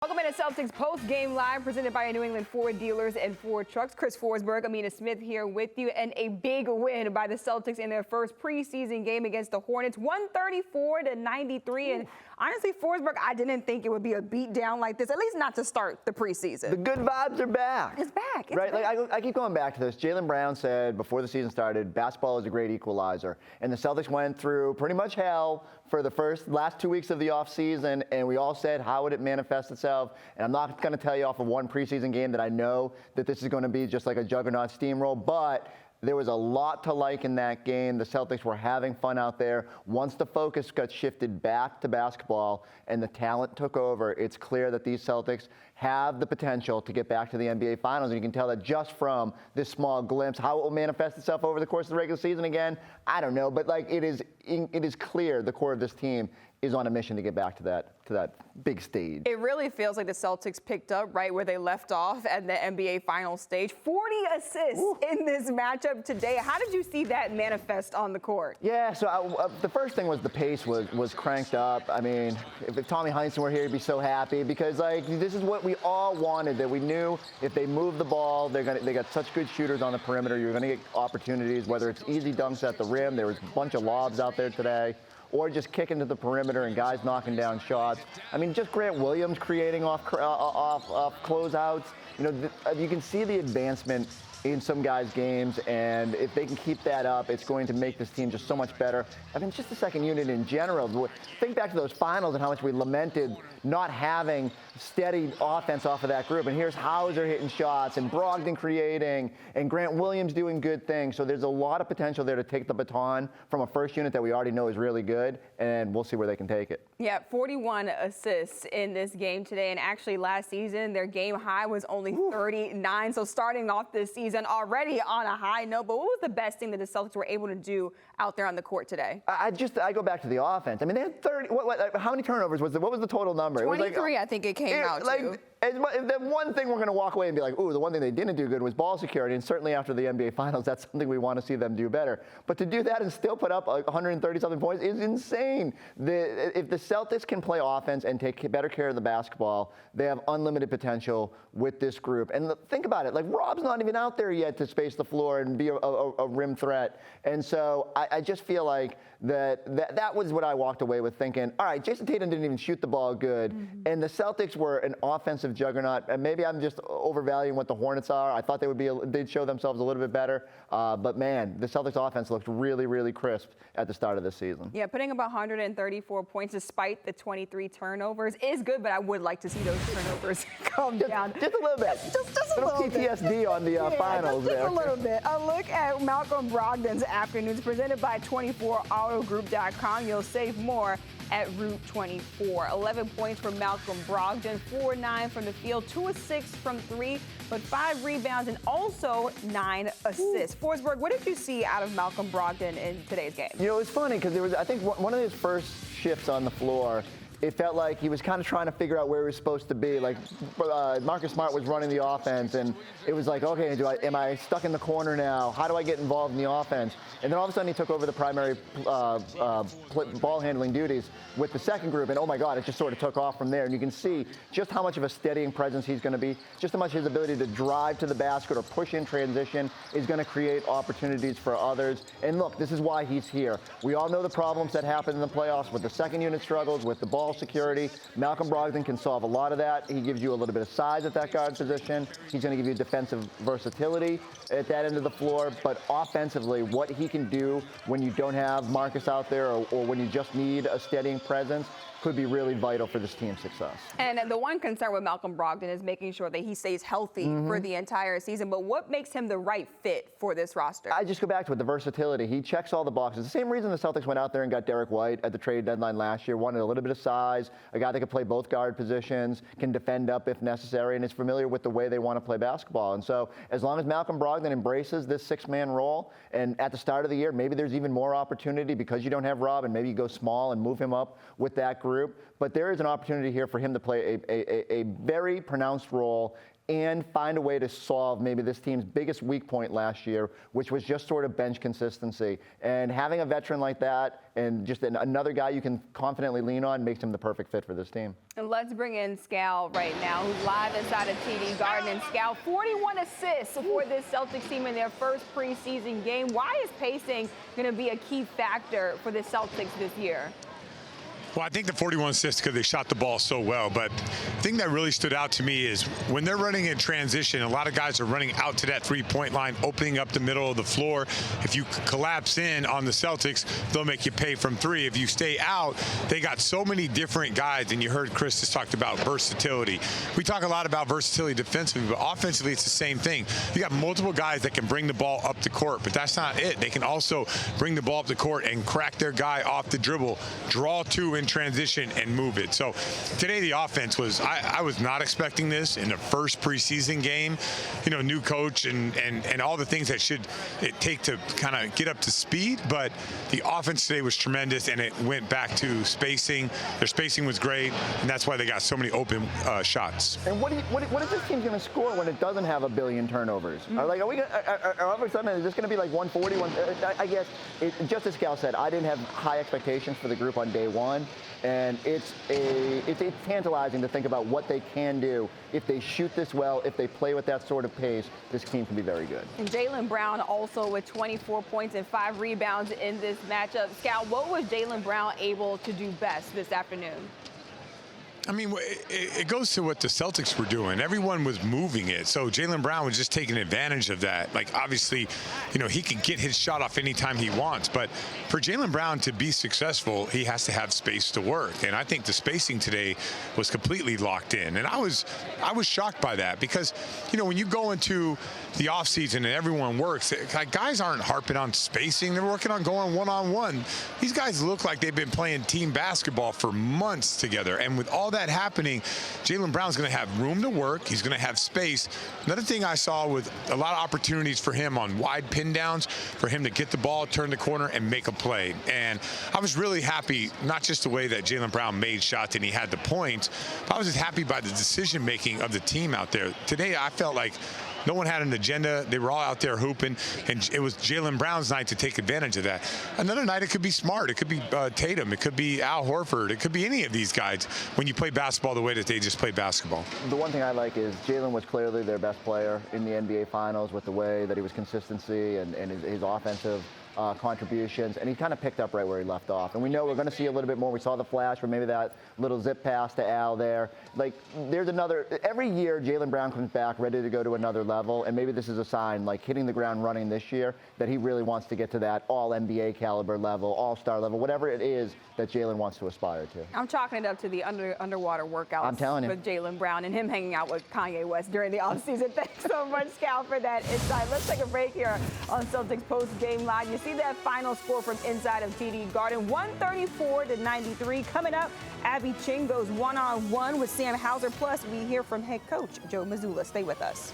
Welcome into Celtics post-game live presented by New England Ford Dealers and Ford Trucks. Chris Forsberg, Amina Smith here with you, and a big win by the Celtics in their first preseason game against the Hornets, 134-93. And honestly, Forsberg, I didn't think it would be a beatdown like this, at least not to start the preseason. The good vibes are back. It's back. It's right? back. Like I keep going back to this. Jaylen Brown said before the season started, basketball is a great equalizer. And the Celtics went through pretty much hell for the last 2 weeks of the offseason, and we all said, how would it manifest itself? And I'm not going to tell you off of one preseason game that I know that this is going to be just like a juggernaut steamroll, but there was a lot to like in that game. The Celtics were having fun out there. Once the focus got shifted back to basketball and the talent took over, it's clear that these Celtics have the potential to get back to the NBA Finals. And you can tell that just from this small glimpse. How it will manifest itself over the course of the regular season again, I don't know. But like it is clear the core of this team is on a mission to get back to that big stage. It really feels like the Celtics picked up right where they left off at the NBA Finals stage. 40 assists in this matchup today. How did you see that manifest on the court? Yeah, so the first thing was the pace was cranked up. I mean, if Tommy Heinsohn were here, he'd be so happy because like this is what we all wanted. That we knew if they move the ball, they got such good shooters on the perimeter. You're going to get opportunities, whether it's easy dunks at the rim. There was a bunch of lobs out there today, or just kicking to the perimeter and guys knocking down shots. I mean, just Grant Williams creating off closeouts. You know, you can see the advancement in some guys' games, and if they can keep that up, it's going to make this team just so much better. I mean, just the second unit in general. Think back to those finals and how much we lamented not having steady offense off of that group. And here's Hauser hitting shots, and Brogdon creating, and Grant Williams doing good things. So there's a lot of potential there to take the baton from a first unit that we already know is really good, and we'll see where they can take it. Yeah, 41 assists in this game today, and actually last season their game high was only 39. So starting off this season already on a high note. But what was the best thing that the Celtics were able to do out there on the court today? I go back to the offense. I mean, they had 30. How many turnovers was it? What was the total number? 23, it was like, I think it came out to. The one thing we're going to walk away and be like, ooh, the one thing they didn't do good was ball security. And certainly after the NBA Finals, that's something we want to see them do better. But to do that and still put up 130-something points is insane. If the Celtics can play offense and take better care of the basketball, they have unlimited potential with this group. And think about it. Like, Rob's not even out there yet to space the floor and be a rim threat. And so I just feel like that was what I walked away with thinking, all right, Jason Tatum didn't even shoot the ball good. Mm-hmm. And the Celtics were an offensive juggernaut. And maybe I'm just overvaluing what the Hornets are. I thought they'd show themselves a little bit better. But man, the Celtics offense looked really, really crisp at the start of this season. Yeah, putting up 134 points despite the 23 turnovers is good, but I would like to see those turnovers come down. Just a little bit. Just a little PTSD bit. on the finals just there. Just a little bit. A look at Malcolm Brogdon's afternoons presented by 24autogroup.com. You'll save more at Route 24. 11 points for Malcolm Brogdon, 4-9 from the field, 2 of 6 from 3, but 5 rebounds and also 9 assists. Forsberg, what did you see out of Malcolm Brogdon in today's game? You know, it was funny because I think one of his first shifts on the floor, it felt like he was kind of trying to figure out where he was supposed to be. Like Marcus Smart was running the offense, and it was like, okay, am I stuck in the corner now? How do I get involved in the offense? And then all of a sudden he took over the primary ball handling duties with the second group, and oh my God, it just sort of took off from there. And you can see just how much of a steadying presence he's going to be, just how much his ability to drive to the basket or push in transition is going to create opportunities for others. And look, this is why he's here. We all know the problems that happen in the playoffs with the second unit struggles, with the ball security. Malcolm Brogdon can solve a lot of that. He gives you a little bit of size at that guard position. He's going to give you defensive versatility at that end of the floor. But offensively, what he can do when you don't have Marcus out there or when you just need a steadying presence could be really vital for this team's success. And the one concern with Malcolm Brogdon is making sure that he stays healthy for the entire season. But what makes him the right fit for this roster? I just go back to it, the versatility. He checks all the boxes. The same reason the Celtics went out there and got Derek White at the trade deadline last year. Wanted a little bit of size, a guy that could play both guard positions, can defend up if necessary, and is familiar with the way they want to play basketball. And so as long as Malcolm Brogdon embraces this six-man role, and at the start of the year, maybe there's even more opportunity because you don't have Rob, and maybe you go small and move him up with that group. group, but there is an opportunity here for him to play a very pronounced role and find a way to solve maybe this team's biggest weak point last year, which was just sort of bench consistency. And having a veteran like that and just another guy you can confidently lean on makes him the perfect fit for this team. And let's bring in Scal right now, who's live inside of TD Garden. And Scal, 41 assists for this Celtics team in their first preseason game. Why is pacing going to be a key factor for the Celtics this year? Well, I think the 41 assists because they shot the ball so well. But the thing that really stood out to me is when they're running in transition, a lot of guys are running out to that three-point line, opening up the middle of the floor. If you collapse in on the Celtics, they'll make you pay from three. If you stay out, they got so many different guys. And you heard Chris just talked about versatility. We talk a lot about versatility defensively, but offensively, it's the same thing. You got multiple guys that can bring the ball up the court, but that's not it. They can also bring the ball up the court and crack their guy off the dribble, draw two in transition and move it. So today the offense was, I was not expecting this in the first preseason game. You know, new coach and all the things that should it take to kind of get up to speed, but the offense today was tremendous and it went back to spacing. Their spacing was great, and that's why they got so many open shots. And what is this team going to score when it doesn't have a billion turnovers? Are all of a sudden is this going to be like 140? I guess, just as Cal said, I didn't have high expectations for the group on day one. And it's tantalizing to think about what they can do if they shoot this well, if they play with that sort of pace. This team can be very good. And Jaylen Brown also with 24 points and 5 rebounds in this matchup. Scal, what was Jaylen Brown able to do best this afternoon? I mean, it goes to what the Celtics were doing. Everyone was moving it. So Jaylen Brown was just taking advantage of that. Like, obviously, you know, he can get his shot off anytime he wants. But for Jaylen Brown to be successful, he has to have space to work. And I think the spacing today was completely locked in. And I was shocked by that because, you know, when you go into the offseason and everyone works, guys aren't harping on spacing. They're working on going one-on-one. These guys look like they've been playing team basketball for months together. And with all that happening, Jaylen Brown's going to have room to work. He's going to have space. Another thing I saw with a lot of opportunities for him on wide pin downs, for him to get the ball, turn the corner, and make a play. And I was really happy, not just the way that Jaylen Brown made shots and he had the points, but I was just happy by the decision-making of the team out there. Today, I felt like no one had an agenda. They were all out there hooping, and it was Jaylen Brown's night to take advantage of that. Another night, it could be Smart. It could be Tatum. It could be Al Horford. It could be any of these guys when you play basketball the way that they just play basketball. The one thing I like is Jaylen was clearly their best player in the NBA Finals with the way that he was consistency and his offensive contributions, and he kind of picked up right where he left off. And we know we're going to see a little bit more. We saw the flash, or maybe that little zip pass to Al there. Like, there's another, every year Jaylen Brown comes back ready to go to another level, and maybe this is a sign, like hitting the ground running this year, that he really wants to get to that all-NBA caliber level, all-star level, whatever it is that Jaylen wants to aspire to. I'm chalking it up to the underwater workouts. I'm telling you. With Jaylen Brown and him hanging out with Kanye West during the offseason. Thanks so much, Scal, for that insight. Let's take a break here on Celtics Post-Game Live. You see that final score from inside of TD Garden, 134-93. Coming up, Abby Ching goes one-on-one with Sam Hauser. Plus, we hear from head coach Joe Mazzulla. Stay with us.